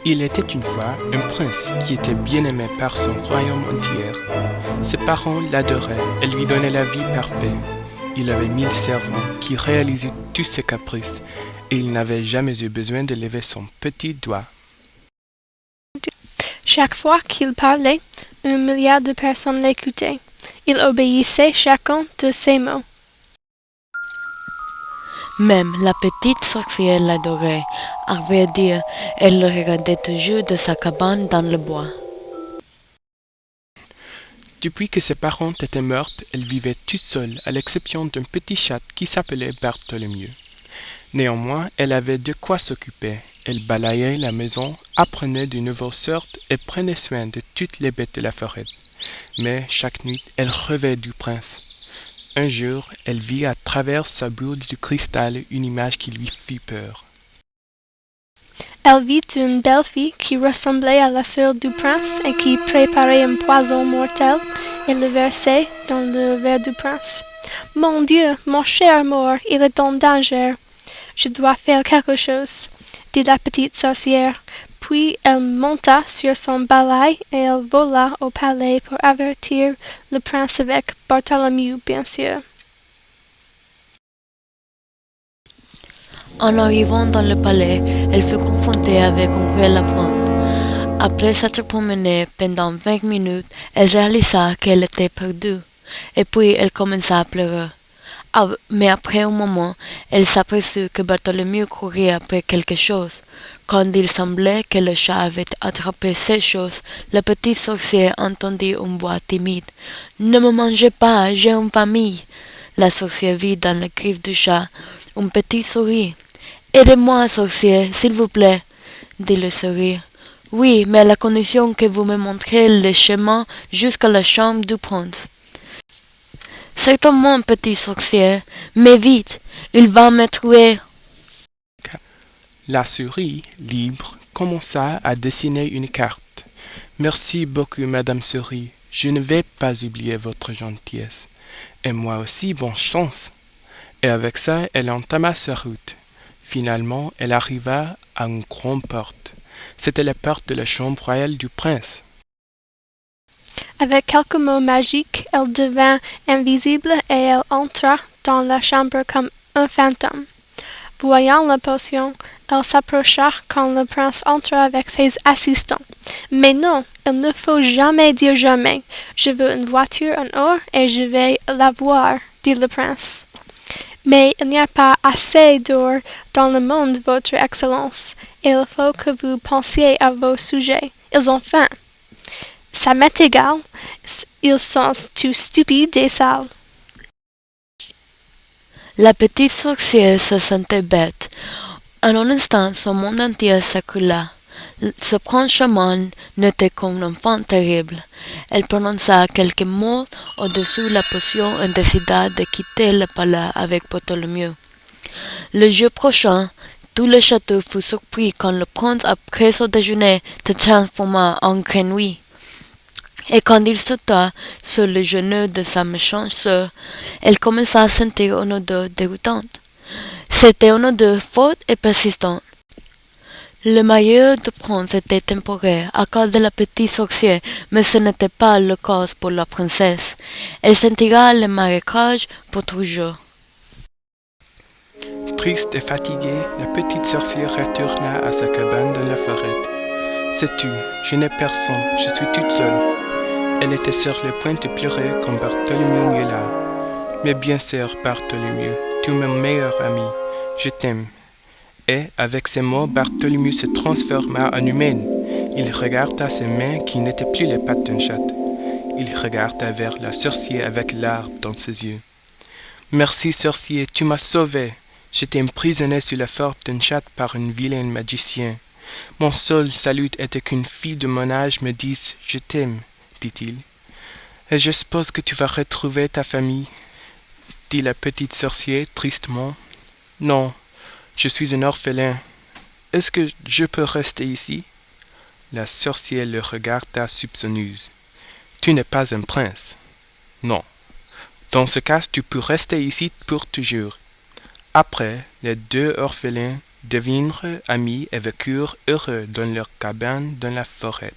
Il était une fois un prince qui était bien aimé par son royaume entier. Ses parents l'adoraient et lui donnaient la vie parfaite. Il avait 1000 servants qui réalisaient tous ses caprices et il n'avait jamais eu besoin de lever son petit doigt. Chaque fois qu'il parlait, 1 milliard de personnes l'écoutaient. Il obéissait chacun de ses mots. Même la petite sorcière l'adorait. À vrai dire, elle le regardait toujours de sa cabane dans le bois. Depuis que ses parents étaient morts, elle vivait toute seule, à l'exception d'un petit chat qui s'appelait Bartholomew. Néanmoins, elle avait de quoi s'occuper. Elle balayait la maison, apprenait de nouvelles sortes et prenait soin de toutes les bêtes de la forêt. Mais chaque nuit, elle rêvait du prince. Un jour, elle vit à travers sa boule de cristal une image qui lui fit peur. Elle vit une belle fille qui ressemblait à la sœur du prince et qui préparait un poison mortel et le versait dans le verre du prince. Mon Dieu, mon cher mort, il est en danger. Je dois faire quelque chose, dit la petite sorcière. Puis elle monta sur son balai et elle vola au palais pour avertir le prince avec Bartholomew, bien sûr. En arrivant dans le palais, elle fut confrontée avec un vrai lapin. Après s'être promenée pendant 20 minutes, elle réalisa qu'elle était perdue, et puis elle commença à pleurer. Mais après un moment, elle s'aperçut que Bartholomew courait après quelque chose. Quand il semblait que le chat avait attrapé ces choses, le petit sorcier entendit une voix timide. « Ne me mangez pas, j'ai une famille !» La sorcière vit dans le griffe du chat un petit sourire. « Aidez-moi, sorcier, s'il vous plaît !» dit le sourire. « Oui, mais à la condition que vous me montrez le chemin jusqu'à la chambre du prince. » « Certainement, petit sorcier, mais vite, il va me tuer. » La souris, libre, commença à dessiner une carte. « Merci beaucoup, Madame Souris. Je ne vais pas oublier votre gentillesse. Et moi aussi, bonne chance. » Et avec ça, elle entama sa route. Finalement, elle arriva à une grande porte. C'était la porte de la chambre royale du prince. Avec quelques mots magiques, elle devint invisible et elle entra dans la chambre comme un fantôme. Voyant la potion, elle s'approcha quand le prince entra avec ses assistants. « Mais non, il ne faut jamais dire jamais. Je veux une voiture en or et je vais l'avoir, » dit le prince. « Mais il n'y a pas assez d'or dans le monde, votre Excellence, et il faut que vous pensiez à vos sujets. Ils ont faim. » « Ça m'est égal, ils sont tous stupides et sales. » La petite sorcière se sentait bête. En un instant, son monde entier s'écroula. Ce prince chaman n'était qu'un enfant terrible. Elle prononça quelques mots au-dessus de la potion et décida de quitter le palais avec Bartholomew. Le jour prochain, tout le château fut surpris quand le prince, après son déjeuner, se transforma en grenouille. Et quand il sauta sur le genou de sa méchante sœur, elle commença à sentir une odeur dégoûtante. C'était une odeur forte et persistante. Le malheur du prince était temporaire à cause de la petite sorcière, mais ce n'était pas le cas pour la princesse. Elle sentira le marécage pour toujours. Triste et fatiguée, la petite sorcière retourna à sa cabane dans la forêt. « Sais-tu, je n'ai personne, je suis toute seule. » Elle était sur le point de pleurer quand Bartholomew est là. « Mais bien sûr, Bartholomew, tu es mon meilleur ami, je t'aime. » Et, avec ces mots, Bartholomew se transforma en humain. Il regarda ses mains qui n'étaient plus les pattes d'un chat. Il regarda vers la sorcière avec larmes dans ses yeux. « Merci, sorcier, tu m'as sauvé. J'étais emprisonné sous la forme d'un chat par un vilain magicien. Mon seul salut était qu'une fille de mon âge me dise « Je t'aime », dit-il. « Et je suppose que tu vas retrouver ta famille ?» dit la petite sorcière tristement. « Non, je suis un orphelin. Est-ce que je peux rester ici ?» La sorcière le regarda soupçonneuse. « Tu n'es pas un prince. »« Non. Dans ce cas, tu peux rester ici pour toujours. » Après, les deux orphelins devinrent amis et vécurent heureux dans leur cabane dans la forêt.